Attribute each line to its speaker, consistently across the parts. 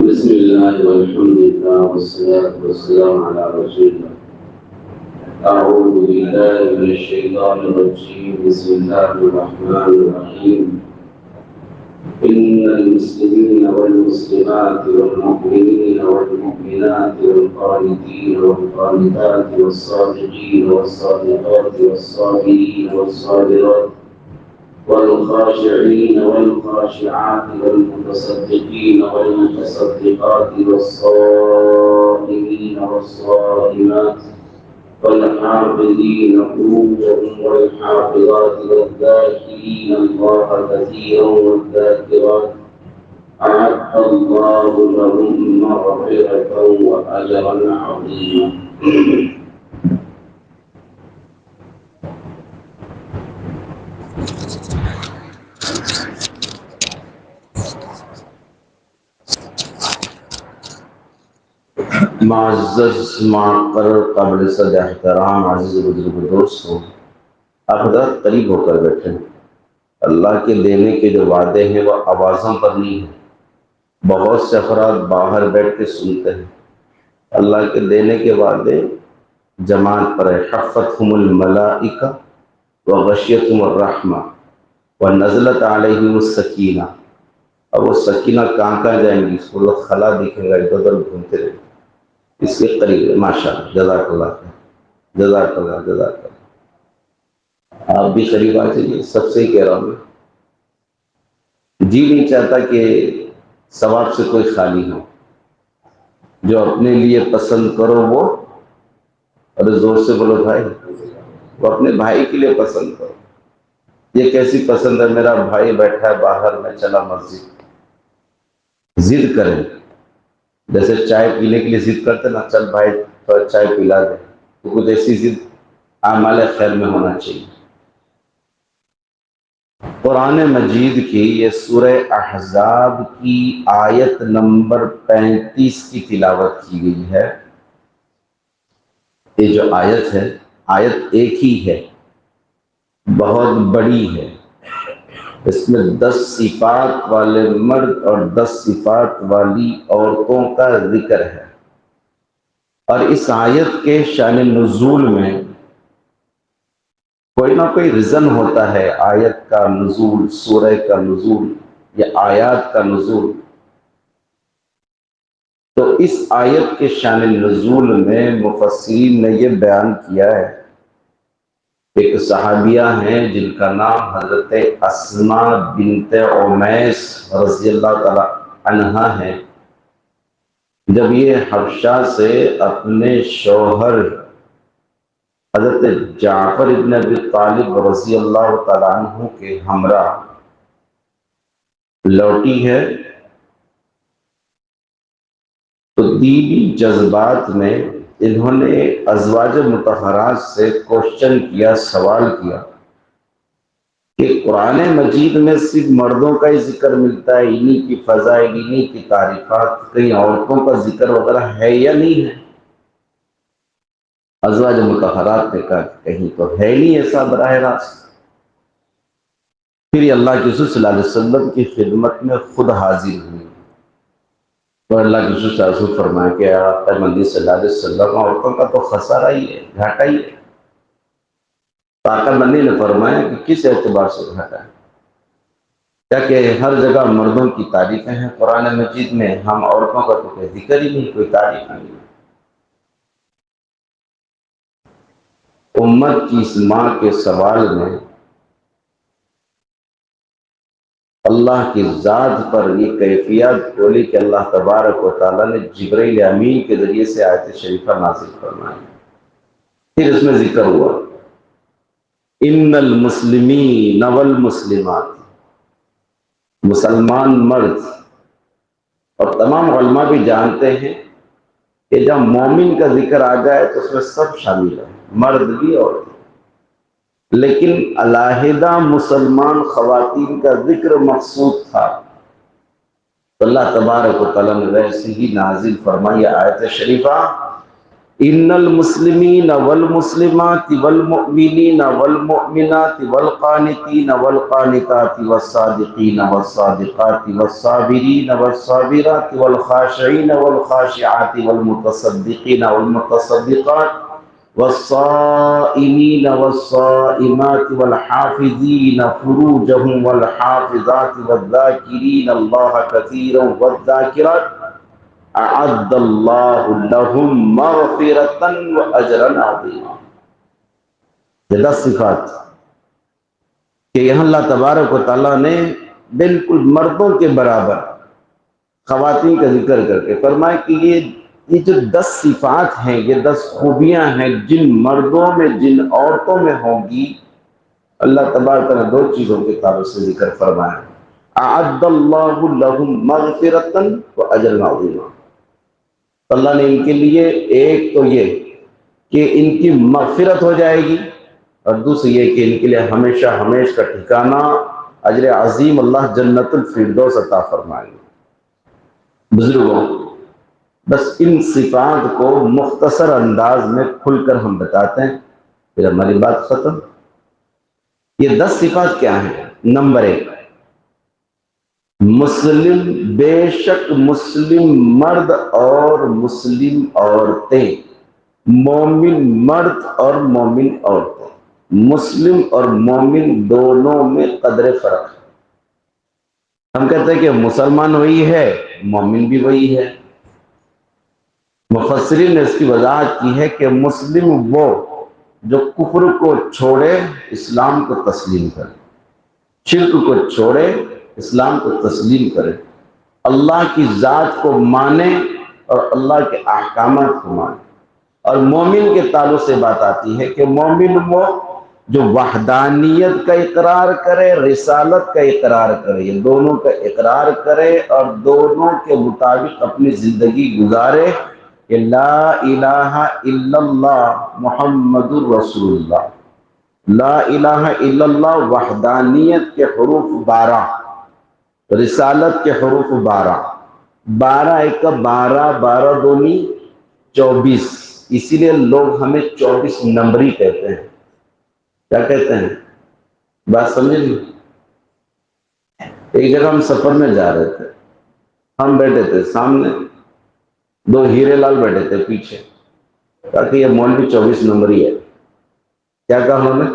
Speaker 1: بسم الله والحمد لله والصلاة والسلام على رسول الله. أعوذ بالله من الشيطان الرجيم. بسم الله الرحمن الرحيم. إن المسلمين والمسلمات والمؤمنين والمؤمنات والقانتين والقانتات والصادقين والصادقات والصابرين والصابرات والخاشعين والخاشعات والمتصدقين والمتصدقات والصائمين والصائمات والحافظين فروجهم والحافظات والذاكرين الله كثيرا والذاكرات أعد الله لهم مغفرة وأجرا عظيما. معزز معقر قابل صد احترام عزیز بزرگ دوستوں، آپ حضرات قریب ہو کر بیٹھے ہیں۔ اللہ کے دینے کے جو وعدے ہیں وہ آوازوں پر نہیں ہیں، بہت سے افراد باہر بیٹھ کے سنتے ہیں۔ اللہ کے دینے کے وعدے جماعت پر ہے۔ حفتہم الملائکہ وغشیتہم الرحمہ ونزلت علیہم السکینہ۔ اب وہ سکینہ کہاں جائیں گی؟ اس کو لوگ خلا دکھیں گا، ادھر ادھر گھومتے رہیں، اس کے قریب ہے۔ ماشاءاللہ، جزاک اللہ خیر، جزاک اللہ، جزاک اللہ۔ آپ بھی قریب آ جائیے، سب سے ہی کہہ رہا ہوں میں، جی نہیں چاہتا کہ ثواب سے کوئی خالی ہو۔ جو اپنے لیے پسند کرو وہ، اور زور سے بولو بھائی، وہ اپنے بھائی کے لیے پسند کرو۔ یہ کیسی پسند ہے؟ میرا بھائی بیٹھا ہے باہر، میں چلا مسجد، ضد کریں جیسے چائے پینے کے لیے ضد کرتے نا، چل بھائی تھوڑا چائے پلا دے، تو کچھ ایسی ضد اعمال خیر میں ہونا چاہیے۔ قرآن مجید کی یہ سورہ احزاب کی آیت نمبر 35 کی تلاوت کی گئی ہے۔ یہ جو آیت ہے، آیت ایک ہی ہے، بہت بڑی ہے۔ اس میں 10 صفات والے مرد اور 10 صفات والی عورتوں کا ذکر ہے، اور اس آیت کے شان نزول میں کوئی نہ کوئی ریزن ہوتا ہے۔ آیت کا نزول، سورہ کا نزول یا آیات کا نزول۔ تو اس آیت کے شان نزول میں مفسرین نے یہ بیان کیا ہے، ایک صحابیہ ہیں جن کا نام حضرت اسماء بنت عمیس رضی اللہ تعالی عنہا ہے۔ جب یہ حبشہ سے اپنے شوہر حضرت جعفر ابن ابی طالب رضی اللہ تعالیٰ عنہ کے ہمراہ لوٹی ہے، تو دینی جذبات میں انہوں نے ازواج مطہرات سے کوشچن کیا، سوال کیا کہ قرآن مجید میں صرف مردوں کا ہی ذکر ملتا ہے، انہی کی فضائل، انہی کی تعریفات، کہیں عورتوں کا ذکر وغیرہ ہے یا نہیں ہے؟ ازواج مطہرات نے کہا کہ کہیں تو ہے نہیں ایسا براہ راست۔ پھر اللہ کے رسول صلی اللہ علیہ وسلم کی خدمت میں خود حاضر ہوئی، اور اللہ کے رسول صلی اللہ علیہ وسلم فرمایا کہ آقا مدنی صلی اللہ علیہ وسلم، عورتوں کا تو خسارہ ہی ہے، گھاٹا ہی ہے۔ تو آقا مدنی نے فرمایا کہ کس اعتبار سے گھاٹا ہے؟ کیا کہ ہر جگہ مردوں کی تعریفیں ہیں، قرآن مجید میں ہم عورتوں کا تو کوئی ذکر ہی نہیں، کوئی تعریف نہیں۔ امت کی اس ماں کے سوال میں اللہ کی ذات پر یہ کیفیت کھولی کہ اللہ تبارک و تعالیٰ نے جبرائیل امین کے ذریعے سے آیت شریفہ نازل فرمائی۔ پھر اس میں ذکر ہوا ان المسلمین والمسلمات، مسلمان مرد، اور تمام علماء بھی جانتے ہیں کہ جب مومن کا ذکر آ جائے تو اس میں سب شامل ہیں، مرد بھی اور لیکن علیحدہ مسلمان خواتین کا ذکر مقصود تھا، تو اللہ تبارک و تعالیٰ نے ویسے ہی نازل فرمائی آیت شریفہ ان المسلمین والمسلمات والمؤمنین والمؤمنات والقانتین والقانتات والصادقین والصادقات والصابرین والصابرات والخاشعین والخاشعات والمتصدقین والمتصدقات والصائمین والصائمات والحافظین فروجهم والحافظات والذاکرین اللہ کثیرا والذاکرات اعد اللہ لہم مغفرتا واجرا عظیما۔ یہ 10 صفات کہ یہاں اللہ تبارک و تعالیٰ نے بالکل مردوں کے برابر خواتین کا ذکر کر کے فرمایا کہ یہ جو 10 صفات ہیں، یہ 10 خوبیاں ہیں جن مردوں میں جن عورتوں میں ہوں گی، اللہ تبارک نے 2 چیزوں کے تعلق سے ذکر فرمایا، اعد اللہ لہم مغفرتا واجرا عظیما۔ اللہ نے ان کے لیے ایک تو یہ کہ ان کی مغفرت ہو جائے گی، اور دوسری یہ کہ ان کے لیے ہمیشہ ہمیشہ کا ٹھکانہ اجر عظیم اللہ جنت الفردوس عطا فرمائیں گے۔ بزرگوں، بس ان صفات کو مختصر انداز میں کھل کر ہم بتاتے ہیں، پھر ہماری بات ختم۔ یہ 10 صفات کیا ہیں؟ نمبر 1، مسلم، بے شک مسلم مرد اور مسلم عورتیں، مومن مرد اور مومن عورتیں، مسلم اور مومن دونوں میں قدر فرق ہے۔ ہم کہتے ہیں کہ مسلمان وہی ہے، مومن بھی وہی ہے۔ مفسرین نے اس کی وضاحت کی ہے کہ مسلم وہ جو کفر کو چھوڑے اسلام کو تسلیم کرے، شرک کو چھوڑے اسلام کو تسلیم کرے، اللہ کی ذات کو مانے اور اللہ کے احکامات کو مانے۔ اور مومن کے تعلق سے بات آتی ہے کہ مومن وہ جو وحدانیت کا اقرار کرے، رسالت کا اقرار کرے، یہ دونوں کا اقرار کرے اور دونوں کے مطابق اپنی زندگی گزارے کہ لا الہ الا اللہ محمد الرسول اللہ۔ لا الہ الا اللہ وحدانیت کے حروف 12، رسالت کے حروف 12، 12 ایک کا 12، 12 دونی 24، اسی لیے لوگ ہمیں 24 نمبری کہتے ہیں۔ کیا کہتے ہیں؟ بات سمجھے نہیں؟ ایک جگہ ہم سفر میں جا رہے تھے، ہم بیٹھے تھے سامنے، 2 ہیرے لال بیٹھے تھے پیچھے، کہا کہ یہ مولوی 24 نمبری ہے۔ کیا کہا انہوں نے؟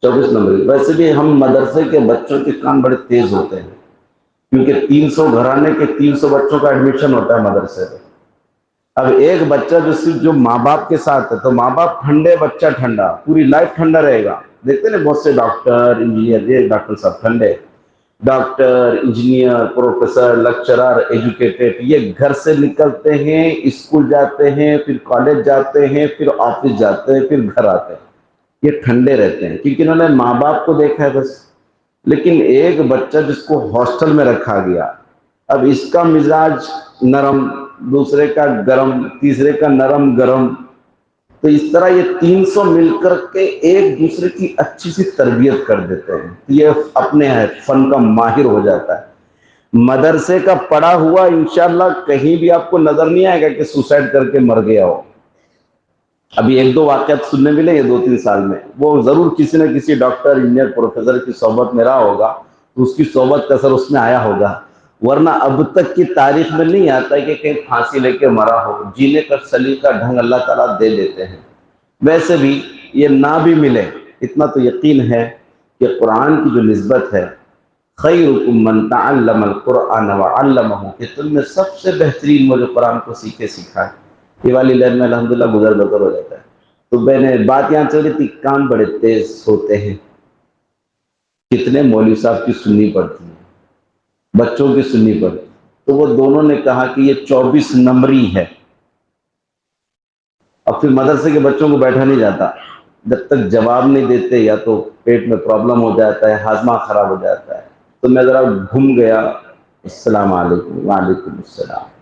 Speaker 1: 24 نمبری۔ ویسے بھی ہم مدرسے کے بچوں کے کان بڑے تیز ہوتے ہیں، کیونکہ 300 گھرانے کے 300 بچوں کا ایڈمیشن ہوتا ہے مدرسے میں۔ اب ایک بچہ جو صرف جو ماں باپ کے ساتھ ہے تو ماں باپ ٹھنڈے، بچہ ٹھنڈا، پوری لائف ٹھنڈا رہے گا۔ دیکھتے ہیں بہت سے ڈاکٹر انجینئر، یہ ڈاکٹر صاحب ٹھنڈے، doctor engineer professor lecturer educated, یہ گھر سے نکلتے ہیں، اسکول جاتے ہیں، پھر کالج جاتے ہیں، پھر آفس جاتے ہیں، پھر گھر آتے ہیں، یہ ٹھنڈے رہتے ہیں کیونکہ انہوں نے ماں باپ کو دیکھا ہے بس۔ لیکن ایک بچہ جس کو ہاسٹل میں رکھا گیا، اب اس کا مزاج نرم، دوسرے کا گرم، تیسرے کا نرم گرم، تو اس طرح یہ 300 مل کر کے ایک دوسرے کی اچھی سی تربیت کر دیتے ہیں، یہ اپنے فن کا ماہر ہو جاتا ہے۔ مدرسے کا پڑھا ہوا انشاءاللہ کہیں بھی آپ کو نظر نہیں آئے گا کہ سوسائڈ کر کے مر گیا ہو۔ ابھی 1-2 واقعات سننے ملے یہ 2-3 سال میں، وہ ضرور کسی نہ کسی ڈاکٹر انجینئر پروفیسر کی صحبت میں رہا ہوگا، تو اس کی صحبت کا اثر اس میں آیا ہوگا، ورنہ اب تک کی تاریخ میں نہیں آتا کہ کہیں پھانسی لے کے مرا ہو۔ جینے کا سلیقہ ڈھنگ اللہ تعالیٰ دے دیتے ہیں۔ ویسے بھی یہ نہ بھی ملے، اتنا تو یقین ہے کہ قرآن کی جو نسبت ہے، خیرکم من تعلم القرآن وعلمہ، کہ تم میں سب سے بہترین وہ جو قرآن کو سیکھے سکھائے۔ یہ والی لائن میں الحمدللہ گزر بسر ہو جاتا ہے۔ تو میں نے بات یہاں چل رہی تھی، کام بڑے تیز ہوتے ہیں، کتنے مولوی صاحب کی سننی پڑتی ہے، بچوں کی سننی پڑتی، تو وہ دونوں نے کہا کہ یہ 24 نمبری ہے۔ اب پھر مدرسے کے بچوں کو بیٹھا نہیں جاتا، جب تک جواب نہیں دیتے یا تو پیٹ میں پرابلم ہو جاتا ہے، ہاضمہ خراب ہو جاتا ہے۔ تو میں ذرا گھوم گیا، السلام علیکم، وعلیکم السلام۔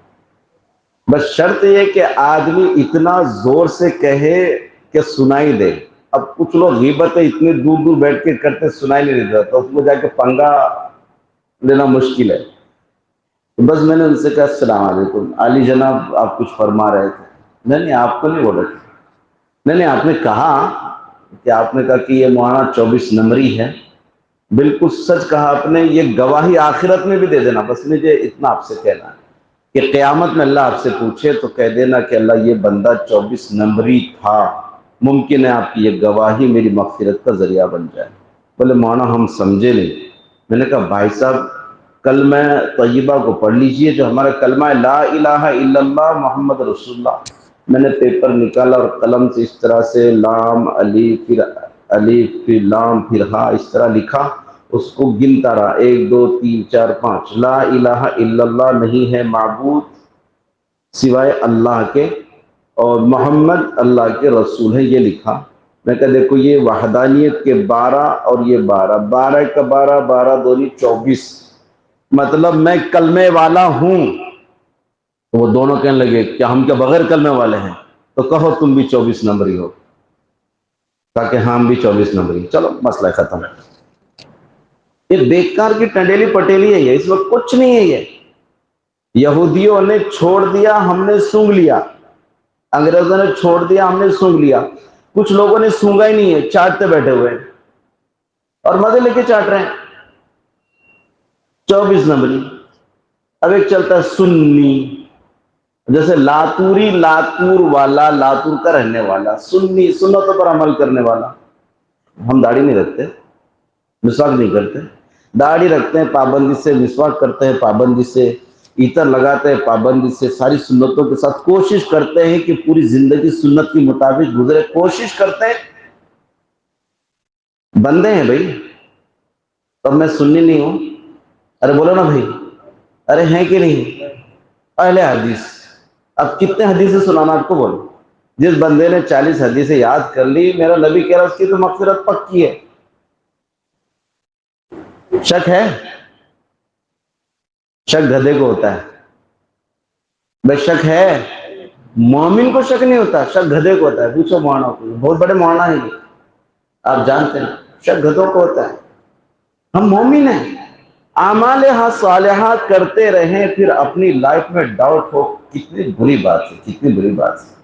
Speaker 1: بس شرط یہ کہ آدمی اتنا زور سے کہے کہ سنائی دے۔ اب کچھ لوگ غیبتیں اتنے دور دور بیٹھ کے کرتے سنائی نہیں دیتا، تو اس کو جا کے پنگا لینا مشکل ہے۔ بس میں نے ان سے کہا السلام علیکم، علی جناب آپ کچھ فرما رہے تھے۔ نہیں آپ کو نہیں بولا، نہیں آپ نے کہا کہ آپ نے کہا کہ یہ مولانا 24 نمبری ہے، بالکل سچ کہا آپ نے، یہ گواہی آخرت میں بھی دے دینا، بس مجھے اتنا آپ سے کہنا ہے کہ قیامت میں اللہ آپ سے پوچھے تو کہہ دینا کہ اللہ یہ بندہ 24 نمبری تھا، ممکن ہے آپ کی یہ گواہی میری مغفرت کا ذریعہ بن جائے۔ بولے مولانا ہم سمجھے نہیں۔ میں نے کہا بھائی صاحب کلمہ طیبہ کو پڑھ لیجئے، جو ہمارا کلمہ ہے لا الہ الا اللہ محمد رسول اللہ۔ میں نے پیپر نکالا اور قلم سے اس طرح سے لام الف پھر لام پھر ہا اس طرح لکھا، اس کو گنتا رہا 1 2 3 4 5، لا الہ الا اللہ نہیں ہے معبود سوائے اللہ کے، اور محمد اللہ کے رسول ہے، یہ لکھا۔ میں کہا دیکھو یہ وحدانیت کے 12 اور یہ 12، 12 کا 12، 12 دونی 24، مطلب میں کلمے والا ہوں۔ تو وہ دونوں کہنے لگے کیا ہم کیا بغیر کلمے والے ہیں؟ تو کہو تم بھی 24 نمبری ہو، تاکہ ہم بھی 24 نمبری۔ چلو مسئلہ ختم ہے۔ یہ بیکار کی ٹنڈیلی پٹیلی ہے، یہ اس وقت کچھ نہیں ہے۔ یہ یہودیوں نے چھوڑ دیا، ہم نے سونگ لیا، انگریزوں نے چھوڑ دیا، ہم نے سونگ لیا، کچھ لوگوں نے سونگا ہی نہیں ہے، چاٹتے بیٹھے ہوئے ہیں اور مزے لے کے چاٹ رہے ہیں 24 نمبری۔ اب ایک چلتا ہے سنی، جیسے لاتوری، لاتور والا، لاتور کا رہنے والا، سنی سنتوں پر عمل کرنے والا۔ ہم داڑھی نہیں رکھتے، مسواک نہیں کرتے، داڑھی رکھتے ہیں پابندی سے، مسواک کرتے ہیں پابندی سے، عطر لگاتے ہیں پابندی سے، ساری سنتوں کے ساتھ کوشش کرتے ہیں کہ پوری زندگی سنت کے مطابق گزرے، کوشش کرتے ہیں، بندے ہیں بھائی۔ اور میں سنی نہیں ہوں، ارے بولو نا بھائی، ارے ہیں کہ نہیں اہل حدیث؟ اب کتنے حدیثیں سنانا آپ کو بولو؟ جس بندے نے 40 حدیثیں یاد کر لی، میرا نبی کہہ رہا اس کی تو مغفرت پکی ہے۔ شک ہے؟ شک گدھے کو ہوتا ہے بھائی، شک ہے، مومن کو شک نہیں ہوتا، شک گدھے کو ہوتا ہے۔ پوچھو مولانا کو، بہت بڑے مولانا ہیں یہ، آپ جانتے ہیں، شک گدھوں کو ہوتا ہے۔ ہم مومن ہیں، اعمال صالحات کرتے رہیں، پھر اپنی لائف میں ڈاؤٹ ہو، کتنی بری بات ہے، کتنی بری بات ہے۔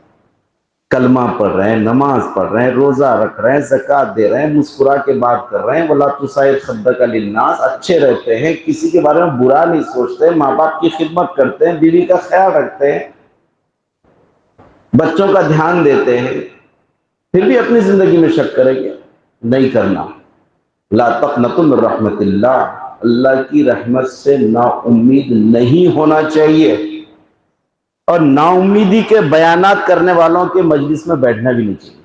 Speaker 1: کلمہ پڑھ رہے ہیں، نماز پڑھ رہے ہیں، روزہ رکھ رہے ہیں، زکوٰۃ دے رہے ہیں، مسکرا کے بات کر رہے ہیں، وَلَا تُسَعِّرْ خَدَّكَ لِلنَّاسِ، اچھے رہتے ہیں، کسی کے بارے میں برا نہیں سوچتے، ماں باپ کی خدمت کرتے ہیں، بیوی کا خیال رکھتے ہیں، بچوں کا دھیان دیتے ہیں، پھر بھی اپنی زندگی میں شک کریں گے؟ نہیں کرنا۔ لا تقنطوا من رحمت اللہ، اللہ کی رحمت سے نا امید نہیں ہونا چاہیے، اور نا امیدی کے بیانات کرنے والوں کے مجلس میں بیٹھنا بھی نہیں چاہیے۔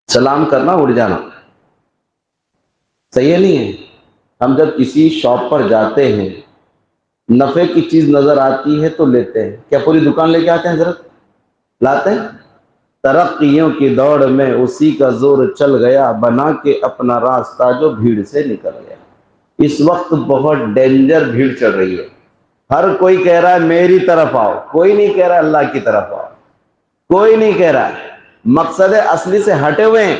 Speaker 1: سلام کرنا اڑ جانا صحیح نہیں ہے۔ ہم جب کسی شاپ پر جاتے ہیں، نفع کی چیز نظر آتی ہے تو لیتے ہیں، کیا پوری دکان لے کے آتے ہیں حضرت؟ لاتے ہیں؟ ترقیوں کی دوڑ میں اسی کا زور چل گیا، بنا کے اپنا راستہ جو بھیڑ سے نکل گیا۔ اس وقت بہت ڈینجر بھیڑ چل رہی ہے، ہر کوئی کہہ رہا ہے میری طرف آؤ، کوئی نہیں کہہ رہا اللہ کی طرف آؤ، کوئی نہیں کہہ رہا ہے، مقصد اصلی سے ہٹے ہوئے ہیں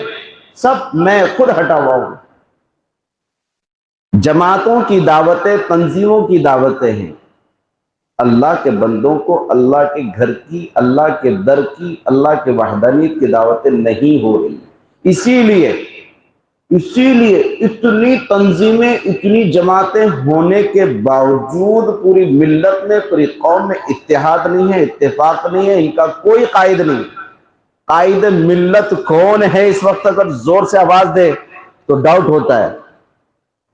Speaker 1: سب، میں خود ہٹا ہوا ہوں۔ جماعتوں کی دعوتیں، تنظیموں کی دعوتیں ہیں، اللہ کے بندوں کو اللہ کے گھر کی، اللہ کے در کی، اللہ کے وحدانیت کی دعوتیں نہیں ہو رہی۔ اسی لیے اتنی تنظیمیں، اتنی جماعتیں ہونے کے باوجود پوری ملت میں، پوری قوم میں اتحاد نہیں ہے، اتفاق نہیں ہے، ان کا کوئی قائد نہیں۔ قائد ملت کون ہے اس وقت؟ اگر زور سے آواز دے تو ڈاؤٹ ہوتا ہے،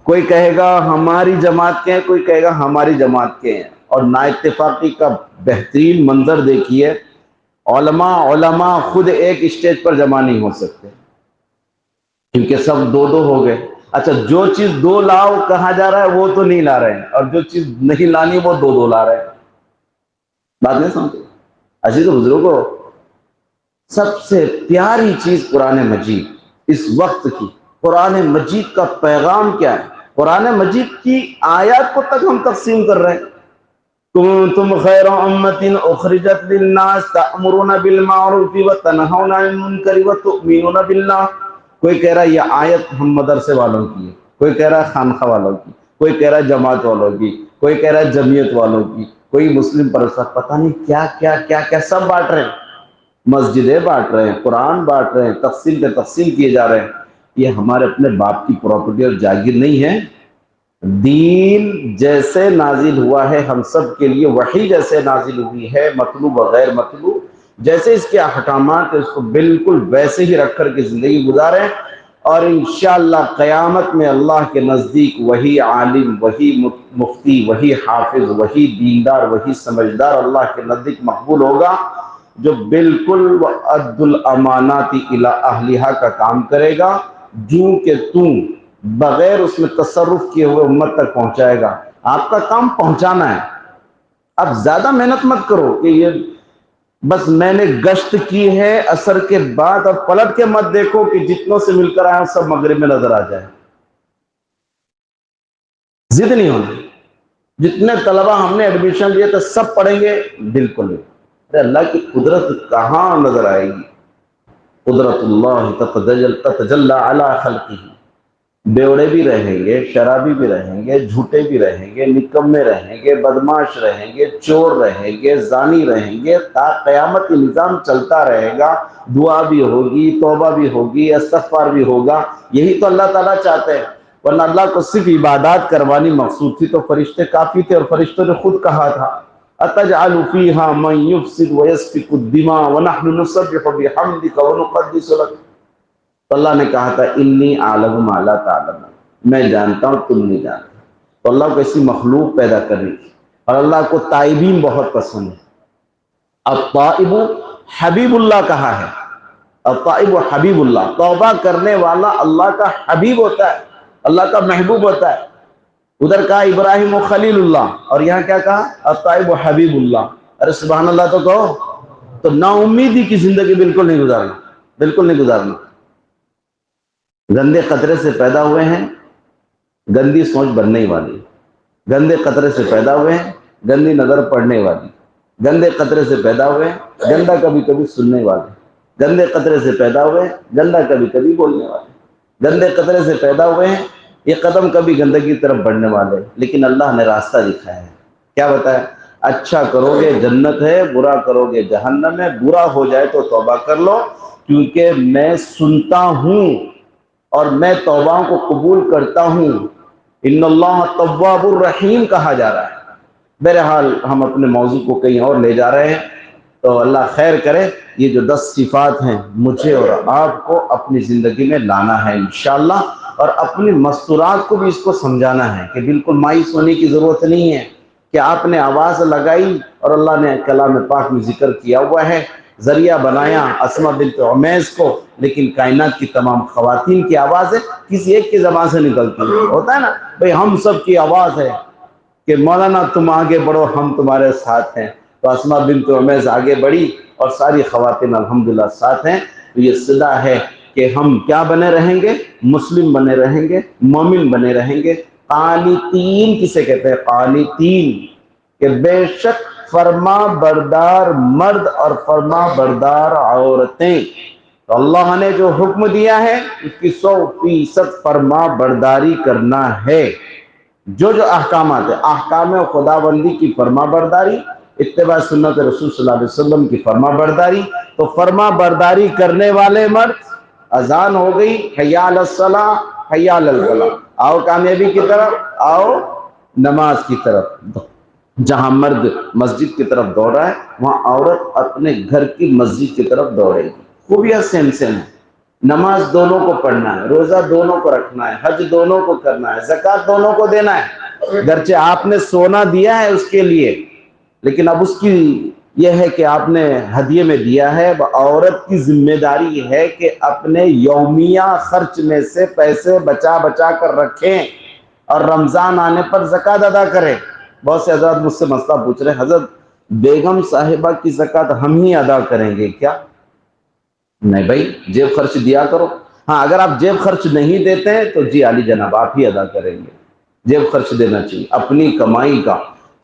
Speaker 1: کوئی کہے گا ہماری جماعت کے ہیں، کوئی کہے گا ہماری جماعت کے ہیں۔ اور نا اتفاقی کا بہترین منظر دیکھیے، علماء خود ایک اسٹیج پر جمع نہیں ہو سکتے کیونکہ سب دو دو ہو گئے۔ اچھا جو چیز دو لاؤ کہا جا رہا ہے وہ تو نہیں لا رہے ہیں، اور جو چیز نہیں لانی وہ دو دو لا رہے ہیں۔ بات نہیں سمجھے؟ عزیز و بزرگوں، سب سے پیاری چیز قرآن مجید اس وقت کی، قرآن مجید کا پیغام کیا ہے؟ قرآن مجید کی آیات کو تک ہم تقسیم کر رہے ہیں۔ کنتم خیر امۃ اخرجت للناس تأمرون بالمعروف وتنہون عن المنکر وتؤمنون باللہ۔ کوئی کہہ رہا ہے یہ آیت ہم مدرسے والوں کی ہے، کوئی کہہ رہا ہے خانقاہ والوں کی، کوئی کہہ رہا ہے جماعت والوں کی، کوئی کہہ رہا ہے جمعیت والوں کی، کوئی مسلم پرستہ، پتہ نہیں کیا کیا کیا کیا سب بانٹ رہے ہیں، مسجدیں بانٹ رہے ہیں، قرآن بانٹ رہے ہیں، تقسیم پہ تقسیم کیے جا رہے ہیں۔ یہ ہمارے اپنے باپ کی پراپرٹی اور جاگیر نہیں ہے۔ دین جیسے نازل ہوا ہے ہم سب کے لیے، وحی جیسے نازل ہوئی ہے، مطلوب و غیر مطلوب، جیسے اس کے احکامات ہیں، اس کو بالکل ویسے ہی رکھ کر کے زندگی گزاریں، اور انشاءاللہ قیامت میں اللہ کے نزدیک وہی عالم، وہی مفتی، وہی حافظ، وہی دیندار، وہی سمجھدار اللہ کے نزدیک مقبول ہوگا جو بالکل وَأَدُّ الْأَمَانَاتِ إِلَىٰ أَهْلِهَا کا کام کرے گا، جو کہ تم بغیر اس میں تصرف کیے ہوئے امت تک پہنچائے گا۔ آپ کا کام پہنچانا ہے۔ اب زیادہ محنت مت کرو کہ یہ بس میں نے گشت کی ہے عصر کے بعد، اور پلٹ کے مت دیکھو کہ جتنوں سے مل کر آیا سب مغرب میں نظر آ جائے۔ ضد نہیں ہونا۔ جتنے طلبہ ہم نے ایڈمیشن لیے تھے سب پڑھیں گے، بالکل نہیں۔ ارے اللہ کی قدرت کہاں نظر آئے گی؟ قدرت اللہ تتجلی علی خلقہ۔ بیوڑے بھی رہیں گے، شرابی بھی رہیں گے، جھوٹے بھی رہیں گے، نکمے رہیں گے، بدماش رہیں گے، چور رہیں گے، زانی رہیں گے، تا قیامت کی نظام چلتا رہے گا۔ دعا بھی ہوگی، توبہ بھی ہوگی، استغفار بھی ہوگا۔ یہی تو اللہ تعالیٰ چاہتے ہیں، ورنہ اللہ کو صرف عبادات کروانی مقصود تھی تو فرشتے کافی تھے، اور فرشتوں نے خود کہا تھا أَتَجْعَلُ فِيهَا مَن يُفْسِدُ وَيَسْفِكُ الدِّمَاءَ وَنَحْنُ نُسَبِّحُ بِحَمْدِكَ وَنُقَدِّسُ لَكَ۔ تو اللہ نے کہا تھا انی اعلم ما لا تعلمون، میں جانتا ہوں تم نہیں جانتے۔ تو اللہ کو ایسی مخلوق پیدا کرنی تھی، اور اللہ کو تائبین بہت پسند ہے۔ الطائب حبیب اللہ کہا ہے، الطائب حبیب اللہ، توبہ کرنے والا اللہ کا حبیب ہوتا ہے، اللہ کا محبوب ہوتا ہے۔ ادھر کہا ابراہیم و خلیل اللہ، اور یہاں کیا کہا؟ الطائب و حبیب اللہ۔ ارے سبحان اللہ تو کہو۔ تو نا امیدی کی زندگی بالکل نہیں گزارنا، بالکل نہیں گزارنا۔ گندے قطرے سے پیدا ہوئے ہیں، گندی سوچ بننے والی، گندے قطرے سے پیدا ہوئے ہیں، گندی نظر پڑنے والی، گندے قطرے سے پیدا ہوئے ہیں، گندا کبھی کبھی سننے والے، گندے قطرے سے پیدا ہوئے ہیں، گندا کبھی کبھی بولنے والے، گندے قطرے سے پیدا ہوئے ہیں، یہ قدم کبھی گندگی کی طرف بڑھنے والے، لیکن اللہ نے راستہ دکھایا ہے۔ کیا بتایا؟ اچھا کرو گے جنت ہے، برا کرو گے جہنم ہے، برا ہو جائے تو توبہ کر لو، کیونکہ میں سنتا ہوں اور میں توبہ کو قبول کرتا ہوں۔ ان اللہ تواب الرحیم کہا جا رہا ہے۔ بہرحال ہم اپنے موضوع کو کہیں اور لے جا رہے ہیں، تو اللہ خیر کرے۔ یہ جو 10 صفات ہیں مجھے اور آپ کو اپنی زندگی میں لانا ہے انشاءاللہ، اور اپنی مستورات کو بھی اس کو سمجھانا ہے کہ بالکل مایوس ہونے کی ضرورت نہیں ہے کہ آپ نے آواز لگائی اور اللہ نے کلام پاک میں ذکر کیا ہوا ہے، ذریعہ بنایا اسماء بنت عمیس کو، لیکن کائنات کی تمام خواتین کی آوازیں کسی ایک کی زبان سے نکلتی ہے۔ ہوتا ہے نا بھئی، ہم سب کی آواز ہے کہ مولانا تم آگے بڑھو ہم تمہارے ساتھ ہیں، تو اسماء بنت عمیس آگے بڑھی اور ساری خواتین الحمدللہ ساتھ ہیں۔ تو یہ صدا ہے کہ ہم کیا بنے رہیں گے؟ مسلم بنے رہیں گے، مومن بنے رہیں گے، قانتین کسے کہتے ہیں؟ قانتین، کہ بے شک فرما بردار مرد اور فرما بردار عورتیں۔ تو اللہ نے جو حکم دیا ہے اس کی 100% فرما برداری کرنا ہے۔ جو احکامات ہیں، احکام خداوندی کی فرما برداری، اتباع سنت رسول صلی اللہ علیہ وسلم کی فرما برداری۔ تو فرما برداری کرنے والے مرد، اذان ہو گئی، حی علی الصلاۃ، حی علی الفلاح، آؤ کامیابی کی طرف، آؤ نماز کی طرف۔ جہاں مرد مسجد کی طرف دوڑ رہا ہے وہاں عورت اپنے گھر کی مسجد کی طرف دوڑے گی۔ خوبیاں سیم سیم ہے۔ نماز دونوں کو پڑھنا ہے، روزہ دونوں کو رکھنا ہے، حج دونوں کو کرنا ہے، زکوٰۃ دونوں کو دینا ہے۔ گرچہ آپ نے سونا دیا ہے اس کے لیے، لیکن اب اس کی یہ ہے کہ آپ نے ہدیے میں دیا ہے۔ عورت کی ذمہ داری ہے کہ اپنے یومیہ خرچ میں سے پیسے بچا بچا کر رکھیں اور رمضان آنے پر زکوٰۃ ادا کریں۔ بہت سے حضرات مجھ سے مسئلہ پوچھ رہے ہیں، حضرت بیگم صاحبہ کی زکوٰۃ ہم ہی ادا کریں گے کیا؟ نہیں بھائی، جیب خرچ دیا کرو۔ ہاں، اگر آپ جیب خرچ نہیں دیتے ہیں تو جی علی جناب آپ ہی ادا کریں گے۔ جیب خرچ دینا چاہیے اپنی کمائی کا۔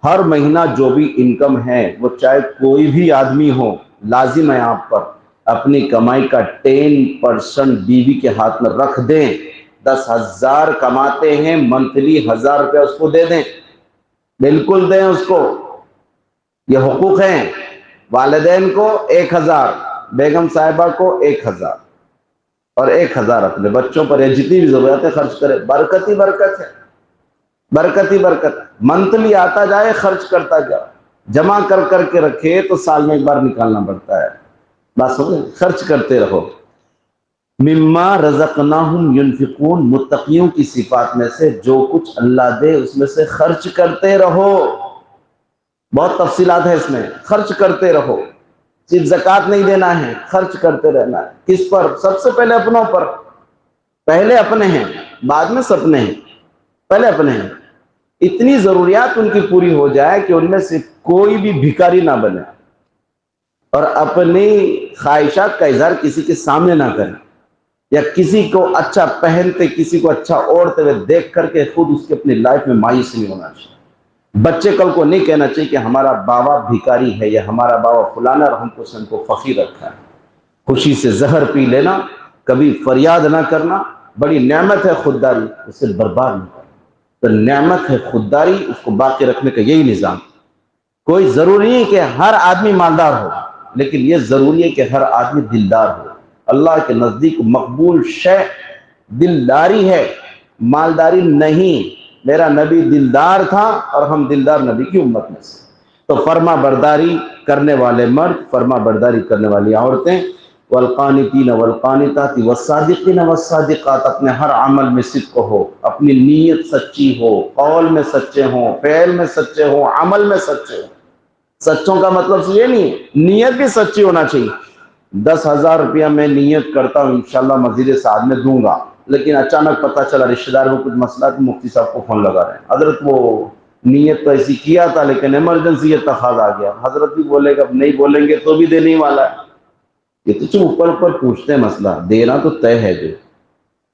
Speaker 1: ہر مہینہ جو بھی انکم ہے، وہ چاہے کوئی بھی آدمی ہو، لازم ہے آپ پر اپنی کمائی کا 10% بیوی کے ہاتھ میں رکھ دیں۔ 10,000 کماتے ہیں، منتھلی 1,000 روپیہ اس کو دے دیں۔ بالکل دیں اس کو، یہ حقوق ہیں۔ والدین کو 1000، بیگم صاحبہ کو 1000، اور 1000 اپنے بچوں پر، یہ جتنی بھی ضرورت ہے خرچ کرے، برکت ہی برکت ہے، برکت ہی برکت۔ منتھلی آتا جائے، خرچ کرتا جائے، جمع کر کر کے رکھے تو سال میں ایک بار نکالنا پڑتا ہے، بس ہو گیا، خرچ کرتے رہو۔ مما رزقناہم ینفقون، متقیوں کی صفات میں سے جو کچھ اللہ دے اس میں سے خرچ کرتے رہو۔ بہت تفصیلات ہے اس میں، خرچ کرتے رہو، صرف زکوٰۃ نہیں دینا ہے، خرچ کرتے رہنا ہے۔ کس پر؟ سب سے پہلے اپنوں پر، پہلے اپنے ہیں بعد میں سپنے ہیں، پہلے اپنے ہیں۔ اتنی ضروریات ان کی پوری ہو جائے کہ ان میں سے کوئی بھی بھکاری نہ بنے، اور اپنی خواہشات کا اظہار کسی کے سامنے نہ کریں، یا کسی کو اچھا پہنتے، کسی کو اچھا اوڑھتے ہوئے دیکھ کر کے خود اس کے اپنی لائف میں مایوس نہیں ہونا چاہیے۔ بچے کل کو نہیں کہنا چاہیے کہ ہمارا بابا بھکاری ہے یا ہمارا بابا فلانا اور ہم کو سن کو فقیر رکھا ہے۔ خوشی سے زہر پی لینا، کبھی فریاد نہ کرنا، بڑی نعمت ہے خودداری، اسے برباد نہ کرنا۔ تو نعمت ہے خودداری، اس کو باقی رکھنے کا یہی نظام۔ کوئی ضروری نہیں کہ ہر آدمی مالدار ہو، لیکن یہ ضروری ہے کہ ہر آدمی دلدار ہو۔ اللہ کے نزدیک مقبول شے دلداری ہے، مالداری نہیں۔ میرا نبی دلدار تھا اور ہم دلدار نبی کی امت میں سے۔ تو فرما برداری کرنے والے مرد، فرما برداری کرنے والی عورتیں، والقانتین والقانتات والصادقین والصادقات، اپنے ہر عمل میں صدق ہو، اپنی نیت سچی ہو، قول میں سچے ہوں، فعل میں سچے ہوں، عمل میں سچے ہوں۔ سچوں کا مطلب یہ نہیں ہے، نیت بھی سچی ہونا چاہیے۔ 10,000 روپیہ میں نیت کرتا ہوں انشاءاللہ مسجد سعد میں دوں گا، لیکن اچانک پتہ چلا رشتہ دار میں کچھ مسئلہ تھا، مفتی صاحب کو فون لگا رہے ہیں، حضرت وہ نیت تو ایسی کیا تھا لیکن ایمرجنسی اتخاذ آ گیا۔ حضرت بھی بولے گا، اب نہیں بولیں گے تو بھی دینے والا ہے۔ یہ تو چھ اوپر اوپر پوچھتے ہیں، مسئلہ دینا تو طے ہے جو۔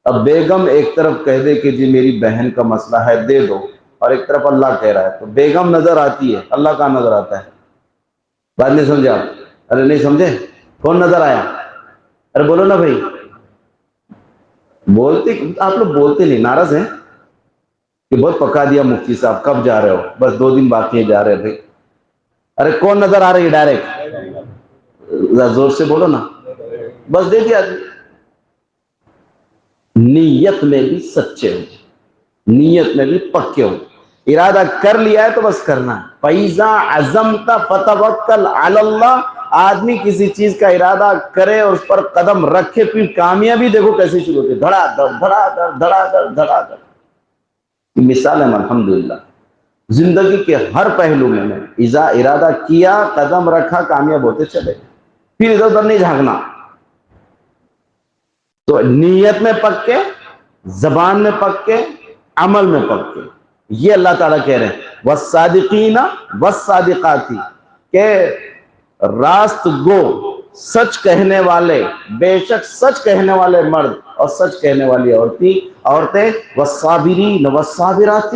Speaker 1: اب بیگم ایک طرف کہہ دے کہ جی میری بہن کا مسئلہ ہے دے دو، اور ایک طرف اللہ کہہ رہا ہے، تو بیگم نظر آتی ہے، اللہ کا نظر آتا ہے۔ بات نہیں سمجھا؟ ارے نہیں سمجھے؟ کون نظر آیا؟ ارے بولو نا بھائی، بولتے آپ لوگ بولتے نہیں، ناراض ہیں کہ بہت پکا دیا مفتی صاحب، کب جا رہے ہو؟ بس 2 دن باقی ہے، جا رہے بھائی۔ ارے کون نظر آ رہی ہے ڈائریکٹ؟ زور سے بولو نا، بس دے دیا۔ نیت میں بھی سچے ہو، نیت میں بھی پکے ہو، ارادہ کر لیا ہے تو بس کرنا ہے۔ فَإِذَا عَزَمْتَ فَتَوَكَّلْ عَلَى اللَّهِ، آدمی کسی چیز کا ارادہ کرے اور اس پر قدم رکھے، پھر کامیابی دیکھو کیسے شروع ہوتی ہے، دھڑا دھڑ دھڑا دھڑ دھڑا دھڑ دھڑا دھڑ۔ مثال ہے الحمدللہ زندگی کے ہر پہلو میں اذا ارادہ کیا، قدم رکھا، کامیاب ہوتے چلے، پھر ادھر ادھر نہیں جھانکنا۔ تو نیت میں پکے، زبان میں پکے، عمل میں پکے، یہ اللہ تعالیٰ کہہ رہے ہیں۔ والصادقین والصادقات، کہ راست گو، سچ کہنے والے، بے شک سچ کہنے والے مرد اور سچ کہنے والی عورتیں، والصابرین والصابرات۔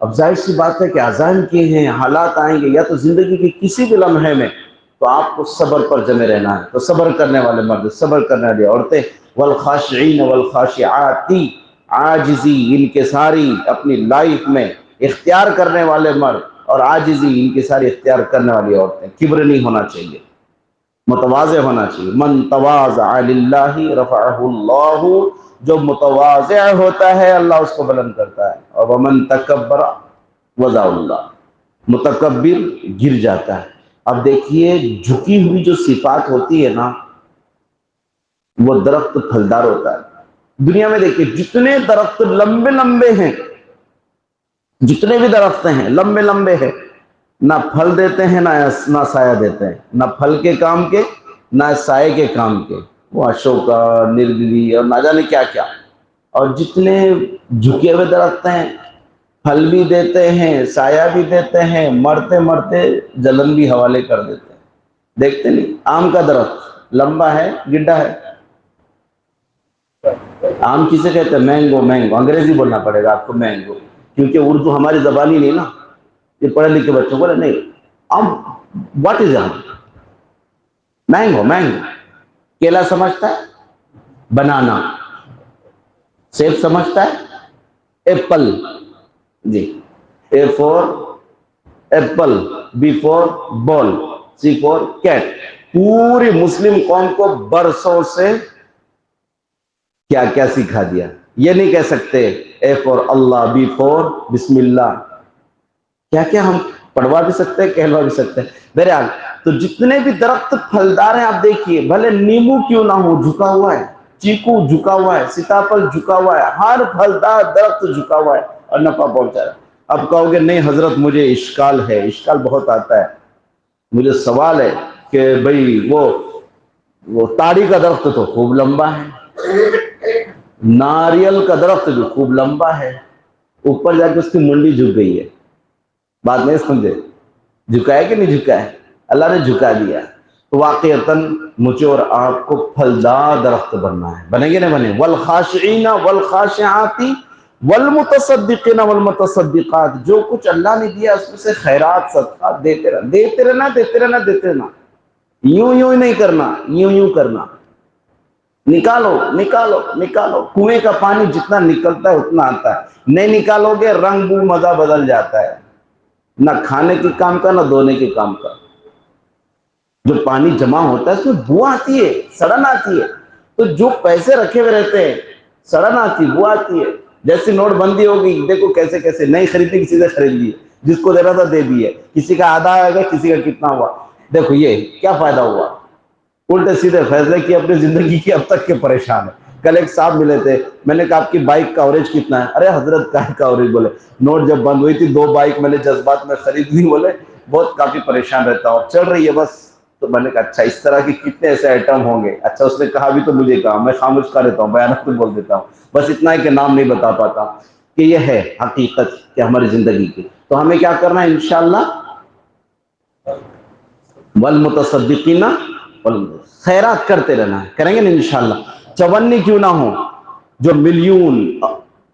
Speaker 1: اب ظاہر سی بات ہے کہ عزائم کیے ہیں، حالات آئیں گے، یا تو زندگی کے کسی بھی لمحے میں، تو آپ کو صبر پر جمے رہنا ہے۔ تو صبر کرنے والے مرد، صبر کرنے والی عورتیں، والخاشعین والخاشعات، عاجزی انکساری اپنی لائف میں اختیار کرنے والے مرد، اور عاجزی انکساری اختیار کرنے والی عورتیں۔ کبر نہیں ہونا چاہیے، متواضع ہونا چاہیے۔ من تواضع للہ رفعہ اللہ، جو متواضع ہوتا ہے اللہ اس کو بلند کرتا ہے، اور ومن تکبر وضع اللہ، متکبر گر جاتا ہے۔ اب دیکھیے جھکی ہوئی جو صفات ہوتی ہے نا، وہ درخت پھلدار ہوتا ہے۔ دنیا میں دیکھیے جتنے درخت لمبے لمبے ہیں، جتنے بھی درخت ہیں لمبے لمبے ہیں، نہ پھل دیتے ہیں نہ سایہ دیتے ہیں، نہ پھل کے کام کے نہ سائے کے کام کے، وہ اشوکا، نرگلی اور نہ جانے کیا کیا۔ اور جتنے جھکے ہوئے درخت ہیں، پھل بھی دیتے ہیں، سایہ بھی دیتے ہیں، مرتے مرتے جلن بھی حوالے کر دیتے ہیں۔ دیکھتے نہیں، آم کا درخت لمبا ہے، گڈھا ہے۔ آم کسے کہتے ہیں؟ مینگو، مینگو انگریزی بولنا پڑے گا آپ کو، مینگو، کیونکہ اردو ہماری زبان ہی نہیں نا۔ یہ پڑھے لکھے بچوں بولے نہیں آم، واٹ از آم؟ Mango, mango. کیلا سمجھتا ہے؟ بنانا۔ سیب سمجھتا ہے؟ ایپل۔ جی، A for apple, B for ball, C for cat. پوری مسلم قوم کو برسوں سے کیا کیا سکھا دیا. یہ نہیں کہہ سکتے اے فور اللہ، بی فور بسم اللہ. کیا کیا ہم پڑھوا بھی سکتے ہیں، کہلوا بھی سکتے ہیں. بہرحال تو جتنے بھی درخت پھلدار ہیں آپ دیکھیے، بھلے نیمو کیوں نہ ہو جھکا ہوا ہے، چیکو جھکا ہوا ہے، سیتاپل جھکا ہوا ہے، ہر پھلدار درخت جھکا ہوا ہے اور نفع پہنچا رہا ہے. اب کہو گے نہیں حضرت مجھے اشکال ہے. اشکال بہت آتا ہے. مجھے سوال ہے کہ بھئی وہ تاڑی کا درخت تو خوب لمبا ہے، ناریل کا درخت بھی خوب لمبا ہے، اوپر جا کے اس کی منڈی جھک گئی ہے. بات نہیں سمجھے؟ جھکا ہے کہ نہیں جھکا ہے؟ اللہ نے جھکا دیا. تو واقعتاً مجھے اور آپ کو پھلدار درخت بننا ہے. بنیں گے نہ بنیں؟ والخاشعین والخاشعات والمتصدقین والمتصدقات. جو کچھ اللہ نے دیا اس میں سے خیرات صدقات دیتے رہنا، دیتے رہنا، دیتے رہنا، دیتے رہنا. یوں یوں نہیں کرنا، یوں یوں کرنا. نکالو نکالو نکالو. کنویں کا پانی جتنا نکلتا ہے اتنا آتا ہے. نہیں نکالو گے رنگ بو مزہ بدل جاتا ہے، نہ کھانے کے کام کا نہ دھونے کے کام کا. جو پانی جمع ہوتا ہے اس میں بو آتی ہے، سڑن آتی ہے. تو جو پیسے رکھے ہوئے رہتے ہیں سڑن آتی، بو آتی ہے. جیسے نوٹ بندی ہوگی دیکھو کیسے کیسے نہیں خریدی، کسی سے خرید لی، جس کو دینا تھا دے دیے، کسی کا آدھا آئے گا، کسی کا کتنا ہوا. دیکھو یہ کیا فائدہ ہوا؟ الٹے سیدھے فیصلے کی اپنی زندگی کی اب تک کے پریشان ہے. کل ایک صاحب ملے تھے، میں نے کہا آپ کی بائک کا اوریج کتنا ہے؟ ارے حضرت کا اوریج؟ بولے نوٹ جب بند ہوئی تھی 2 بائک میں نے جذبات میں خرید لی، بولے بہت کافی پریشان رہتا ہوں، چل رہی ہے بس. تو میں نے کہا اچھا اس طرح کے کتنے ایسے آئٹم ہوں گے؟ اچھا اس نے کہا بھی تو مجھے کہا، میں خاموش کا رہتا ہوں، بیانات میں بول دیتا ہوں، بس اتنا ہے کہ نام نہیں بتا پاتا. کہ یہ ہے حقیقت کہ ہماری زندگی کی. تو ہمیں کیا کرنا ہے انشاءاللہ؟ والمتصدقین خیرات کرتے رہنا ہے. کریں گے نا انشاءاللہ؟ چونی کیوں نہ ہو. جو ملین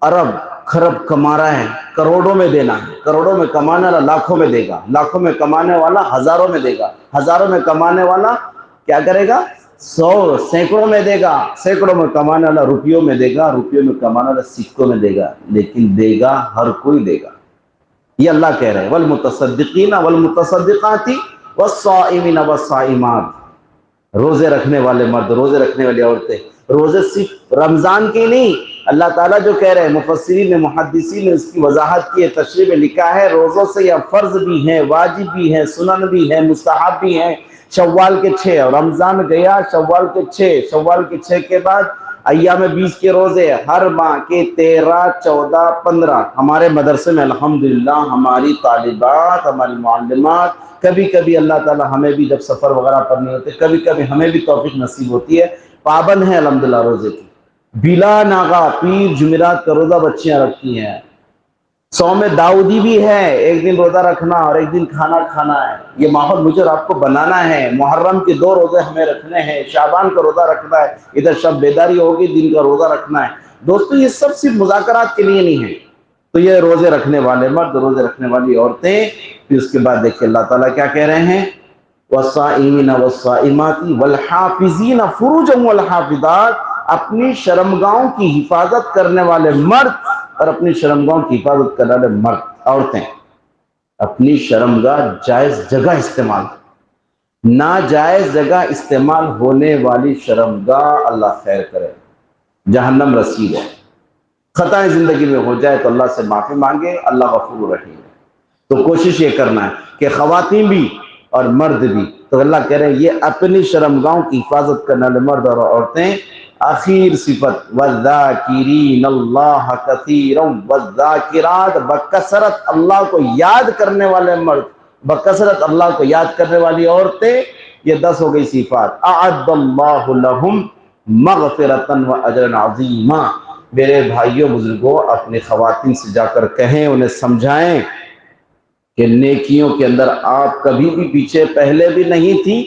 Speaker 1: ارب خرب کما رہا ہے کروڑوں میں دینا ہے، کروڑوں میں کمانے والا لاکھوں میں دے گا، لاکھوں میں کمانے والا ہزاروں میں دے گا، ہزاروں میں کمانے والا کیا کرے گا؟ 100 سینکڑوں میں دے گا، سینکڑوں میں کمانے والا روپیوں میں دے گا، روپیوں میں کمانے والا سکوں میں دے گا. لیکن دے گا ہر کوئی دے گا. یہ اللہ کہہ رہے ہیں والمتصدقین والمتصدقات والصائمین والصائمات. روزے رکھنے والے مرد، روزے رکھنے والی عورتیں. روزے صرف رمضان کی نہیں، اللہ تعالیٰ جو کہہ رہے ہیں، مفسرین نے محدثین نے اس کی وضاحت کی ہے، تشریح میں لکھا ہے روزوں سے یا فرض بھی ہیں، واجب بھی ہیں، سنن بھی ہیں، مستحب بھی ہیں. شوال کے 6 اور رمضان گیا، شوال کے 6، شوال کے 6 کے بعد ایام 20 کے روزے، ہر ماہ کے 13، 14، 15. ہمارے مدرسے میں الحمدللہ ہماری طالبات، ہماری معلمات، کبھی کبھی اللہ تعالیٰ ہمیں بھی جب سفر وغیرہ پر نہیں ہوتے کبھی کبھی ہمیں بھی توفیق نصیب ہوتی ہے، پابند ہیں الحمدللہ روزے کی. بلا ناغا پیر جمعرات کا روزہ بچیاں رکھتی ہیں. صوم داؤدی بھی ہے، ایک دن روزہ رکھنا اور ایک دن کھانا کھانا ہے. یہ ماحول مجھے اور آپ کو بنانا ہے. محرم کے 2 روزے ہمیں رکھنے ہیں، شعبان کا روزہ رکھنا ہے، ادھر شب بیداری ہوگی، دن کا روزہ رکھنا ہے. دوستو یہ سب صرف مذاکرات کے لیے نہیں ہے. تو یہ روزے رکھنے والے مرد، روزے رکھنے والی عورتیں. پھر اس کے بعد دیکھیں اللہ تعالیٰ کیا کہہ رہے ہیں؟ والصائمین والصائمات والحافظین فروجهم والحافظات. اپنی شرمگاہوں کی حفاظت کرنے والے مرد اور اپنی شرمگاہوں کی حفاظت کرنے والے مرد عورتیں. اپنی شرمگاہ جائز جگہ استعمال، ناجائز جگہ استعمال ہونے والی شرمگاہ اللہ خیر کرے، جہنم رسید ہے. خطائیں زندگی میں ہو جائے تو اللہ سے معافی مانگے، اللہ غفور رحیم ہے. تو کوشش یہ کرنا ہے کہ خواتین بھی اور مرد بھی. تو اللہ کہہ رہے ہیں یہ اپنی شرمگاہوں کی حفاظت کرنے والے مرد اور عورتیں. آخر صفت والذاکرین اللہ کثیرا والذاکرات، بکثرت اللہ کو یاد کرنے والے مرد، بکثرت اللہ کو یاد کرنے والی عورتیں. یہ 10 ہو گئی صفات. اعد اللہ لہم مغفرۃ واجرا عظیما. میرے بھائیوں بزرگوں، اپنی خواتین سے جا کر کہیں، انہیں سمجھائیں کہ نیکیوں کے اندر آپ کبھی بھی پیچھے پہلے بھی نہیں تھی،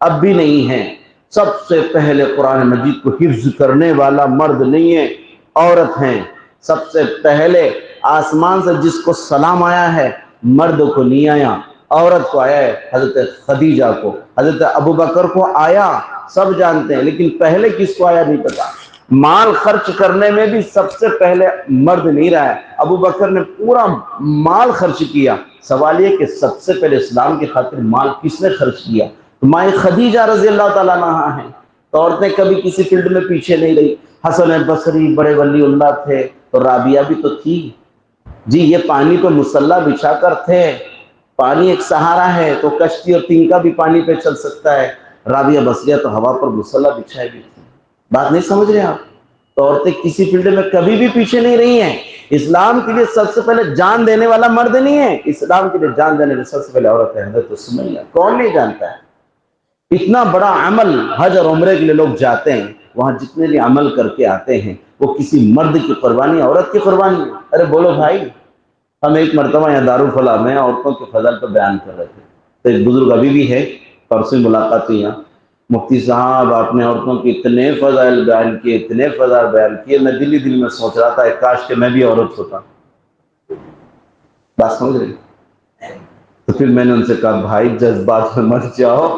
Speaker 1: اب بھی نہیں ہیں. سب سے پہلے قرآن مجید کو حفظ کرنے والا مرد نہیں ہے، عورت ہیں. سب سے پہلے آسمان سے جس کو سلام آیا ہے مرد کو نہیں آیا، عورت کو آیا ہے. حضرت خدیجہ کو، حضرت ابوبکر کو آیا، سب جانتے ہیں، لیکن پہلے کس کو آیا نہیں پتا. مال خرچ کرنے میں بھی سب سے پہلے مرد نہیں رہا ہے. ابوبکر نے پورا مال خرچ کیا، سوال یہ کہ سب سے پہلے اسلام کی خاطر مال کس نے خرچ کیا؟ تو ماں خدیجہ رضی اللہ تعالیٰ عنہا ہیں. تو عورتیں کبھی کسی فیلڈ میں پیچھے نہیں رہی. حسن بصری بڑے ولی اللہ تھے، تو رابعہ بھی تو تھی. جی یہ پانی پہ مسلح بچھا کر تھے. پانی ایک سہارا ہے تو کشتی اور تنکا بھی پانی پہ چل سکتا ہے. رابعہ بصریہ تو ہوا پر مسلح بچھائے بھی تھی. بات نہیں سمجھ رہے آپ؟ تو عورتیں کسی فیلڈ میں کبھی بھی پیچھے نہیں رہی ہیں. اسلام کے لیے سب سے پہلے جان دینے والا مرد نہیں ہے، اسلام کے لیے جان دینے والی سب سے پہلے عورت ہے حضرت سمیہ. کون نہیں جانتا ہے؟ اتنا بڑا عمل حج اور عمرے کے لیے لوگ جاتے ہیں، وہاں جتنے بھی عمل کر کے آتے ہیں وہ کسی مرد کی قربانی، عورت کی قربانی ہے. ارے بولو بھائی، ہم ایک مرتبہ یہاں دارالفلاح میں عورتوں کے فضل پر بیان کر رہے تھے، تو ایک بزرگ ابھی بھی ہے، پرسوں ملاقات ہوئی. یہاں مفتی صاحب آپ نے عورتوں کے اتنے فضائل بیان کیے، اتنے فضائل بیان کیے، میں دل میں سوچ رہا تھا کاش کہ میں بھی عورت ہوتا. بات سمجھ رہی؟ تو پھر میں نے ان سے کہا بھائی جذبات میں مت جاؤ،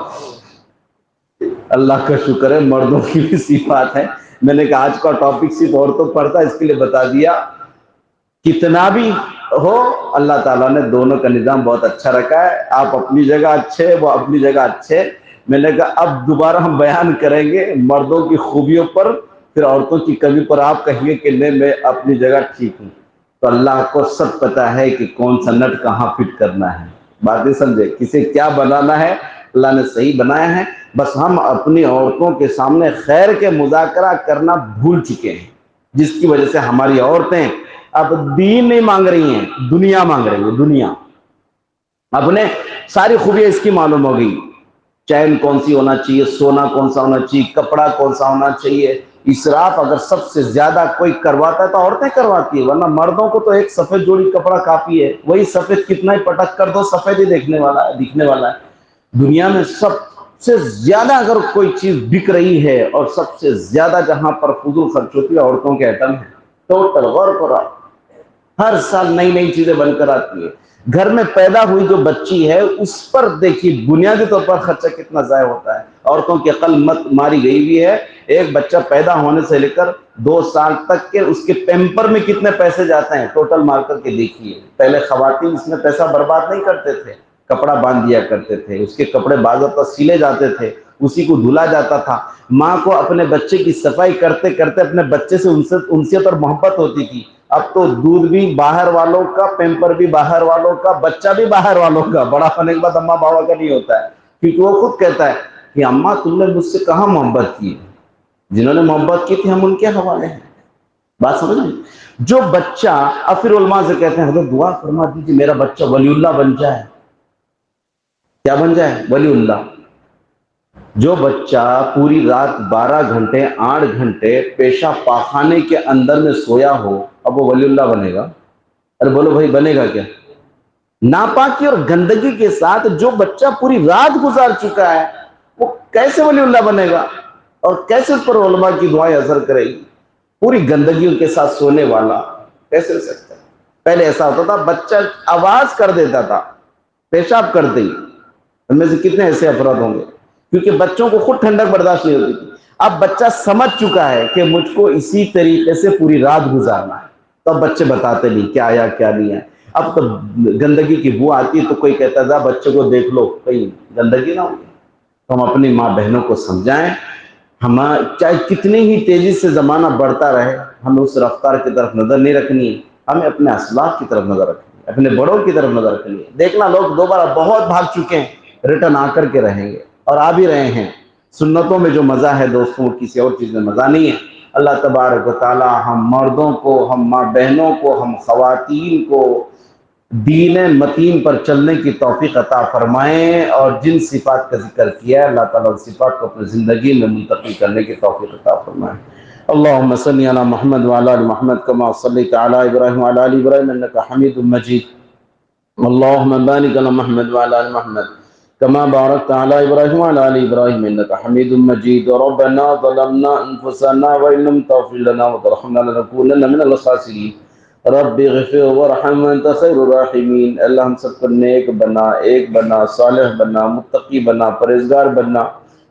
Speaker 1: اللہ کا شکر ہے مردوں کی بھی صفات ہے. میں نے کہا آج کا ٹاپک صرف عورتوں پڑھتا، اس کے لیے بتا دیا. کتنا بھی ہو اللہ تعالیٰ نے دونوں کا نظام بہت اچھا رکھا ہے. آپ اپنی جگہ اچھے، وہ اپنی جگہ اچھے. میں نے کہا اب دوبارہ ہم بیان کریں گے مردوں کی خوبیوں پر، پھر عورتوں کی کمی پر آپ کہیے کہ نہیں میں اپنی جگہ ٹھیک ہوں. تو اللہ کو سب پتا ہے کہ کون سا نٹ کہاں فٹ کرنا ہے. بات نہیں سمجھے؟ کسے کیا بنانا ہے اللہ نے صحیح بنایا ہے. بس ہم اپنی عورتوں کے سامنے خیر کے مذاکرہ کرنا بھول چکے ہیں، جس کی وجہ سے ہماری عورتیں اب دین نہیں مانگ رہی ہیں، دنیا مانگ رہی ہیں. دنیا اب نے ساری خوبیاں اس کی معلوم ہو گئی. چین کون سی ہونا چاہیے، سونا کون سا ہونا چاہیے، کپڑا کون سا ہونا چاہیے. اسراف اگر سب سے زیادہ کوئی کرواتا ہے تو عورتیں کرواتی ہے، ورنہ مردوں کو تو ایک سفید جوڑی کپڑا کافی ہے. وہی سفید کتنا ہی پٹک کر دو سفید ہی دکھنے والا ہے. دنیا میں سب سے زیادہ اگر کوئی چیز بک رہی ہے اور سب سے زیادہ جہاں پر فضول خرچ ہوتی ہے عورتوں کے آئٹم ہے. ٹوٹل غور کرو، ہر سال نئی نئی چیزیں بن کر آتی ہے. گھر میں پیدا ہوئی جو بچی ہے اس پر دیکھیے بنیادی طور پر خرچہ کتنا ضائع ہوتا ہے. عورتوں کی عقل مت ماری گئی بھی ہے. ایک بچہ پیدا ہونے سے لے کر 2 سال تک کے اس کے پیمپر میں کتنے پیسے جاتے ہیں ٹوٹل مار کر کے دیکھیے. پہلے خواتین اس میں پیسہ برباد نہیں کرتے تھے، کپڑا باندھ دیا کرتے تھے، اس کے کپڑے باضابطہ سیلے جاتے تھے، اسی کو دھلا جاتا تھا. ماں کو اپنے بچے کی صفائی کرتے کرتے اپنے بچے سے انسیت اور محبت ہوتی تھی. اب تو دودھ بھی باہر والوں کا، پیمپر بھی باہر والوں کا، بچہ بھی باہر والوں کا. بڑا ہونے کے بعد اماں بابا کا نہیں ہوتا ہے، کیونکہ وہ خود کہتا ہے کہ اماں تم نے مجھ سے کہاں محبت کی، جنہوں نے محبت کی تھی ہم ان کے حوالے ہیں. بات سمجھ لیں؟ جو بچہ اب پھر علماء سے کہتے ہیں حضرت دعا فرما دیجیے میرا بچہ ولی اللہ بن جائے. کیا بن جائے؟ ولی اللہ. جو بچہ پوری رات 12 گھنٹے 8 گھنٹے پیشہ پاخانے کے اندر میں سویا ہو، اب وہ ولی اللہ بنے گا؟ ارے بولو بھائی بنے گا کیا؟ ناپاکی اور گندگی کے ساتھ جو بچہ پوری رات گزار چکا ہے وہ کیسے ولی اللہ بنے گا؟ اور کیسے اس پر علماء کی دعائیں اثر کرے گی؟ پوری گندگیوں کے ساتھ سونے والا کیسے ہو سکتا ہے؟ پہلے ایسا ہوتا تھا بچہ آواز کر دیتا تھا پیشاب کرتے ہی. ان میں سے کتنے ایسے افراد ہوں گے؟ کیونکہ بچوں کو خود ٹھنڈک برداشت نہیں ہوتی تھی. اب بچہ سمجھ چکا ہے کہ مجھ کو اسی طریقے سے پوری رات گزارنا ہے، تو اب بچے بتاتے نہیں کیا آیا کیا نہیں ہے. اب تو گندگی کی بو آتی ہے تو کوئی کہتا تھا بچے کو دیکھ لو کہیں گندگی نہ ہو. تو ہم اپنی ماں بہنوں کو سمجھائیں، ہم چاہے کتنی ہی تیزی سے زمانہ بڑھتا رہے ہمیں اس رفتار کی طرف نظر نہیں رکھنی ہے. ہمیں اپنے اسلاف کی طرف نظر رکھنی ہے، اپنے بڑوں کی طرف نظر رکھنی ہے. دیکھنا لوگ دوبارہ بہت بھاگ چکے ہیں، ریٹرن آ کر کے رہیں گے اور آ بھی رہے ہیں. سنتوں میں جو مزہ ہے دوستوں کسی اور چیز میں مزہ نہیں ہے. اللہ تبارک و تعالی ہم مردوں کو، ہم ماں بہنوں کو، ہم خواتین کو دین متین پر چلنے کی توفیق عطا فرمائیں، اور جن صفات کا ذکر کیا ہے اللہ تعالیٰ اس صفات کو اپنی زندگی میں منتقل کرنے کی توفیق عطا فرمائیں. اللهم صل على محمد وعلى ال محمد كما صليت على ابراهيم وعلى ال ابراهيم انك حميد مجيد. اللهم بارك على محمد وعلى ال محمد كما باركت على ابراهيم وعلى ال ابراهيم انك حميد مجيد. ربنا ظلمنا انفسنا وان لم تغفر لنا وترحمنا لنكونن من الخاسرين. رب اغفر وارحم انت خیر الراحمین. اللہ ہم سب کو نیک بنا، ایک بنا، صالح بنا، متقی بنا، پرہیزگار بنا.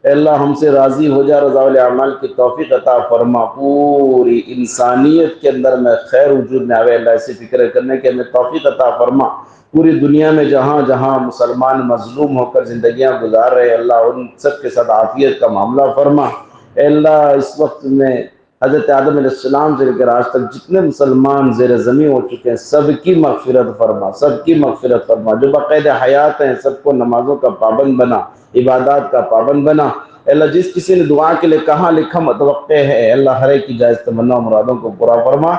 Speaker 1: اے اللہ ہم سے راضی ہو جا، رضا الاعمال کی توفیق عطا فرما، پوری انسانیت کے اندر میں خیر وجود میں آوے، اللہ ایسی فکر کرنے کے ہمیں توفیق عطا فرما۔ پوری دنیا میں جہاں جہاں مسلمان مظلوم ہو کر زندگیاں گزار رہے، اللہ ان سب کے ساتھ عافیت کا معاملہ فرما۔ اے اللہ اس وقت میں حضرت آدم علیہ السلام سے لے کر آج تک جتنے مسلمان زیر زمین ہو چکے ہیں، سب کی مغفرت فرما، سب کی مغفرت فرما۔ جو باقید حیات ہیں سب کو نمازوں کا پابند بنا، عبادات کا پابند بنا۔ اے اللہ جس کسی نے دعا کے لیے کہاں لکھا متوقع ہے، اے اللہ ہر ایک کی جائز تمنا و مرادوں کو پورا فرما۔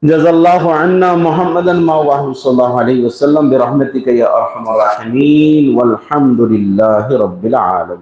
Speaker 1: جزا اللہ عنا محمدا ما وحو صلی اللہ علیہ وسلم برحمتک یا ارحم الراحمین، والحمد للہ رب العالمین۔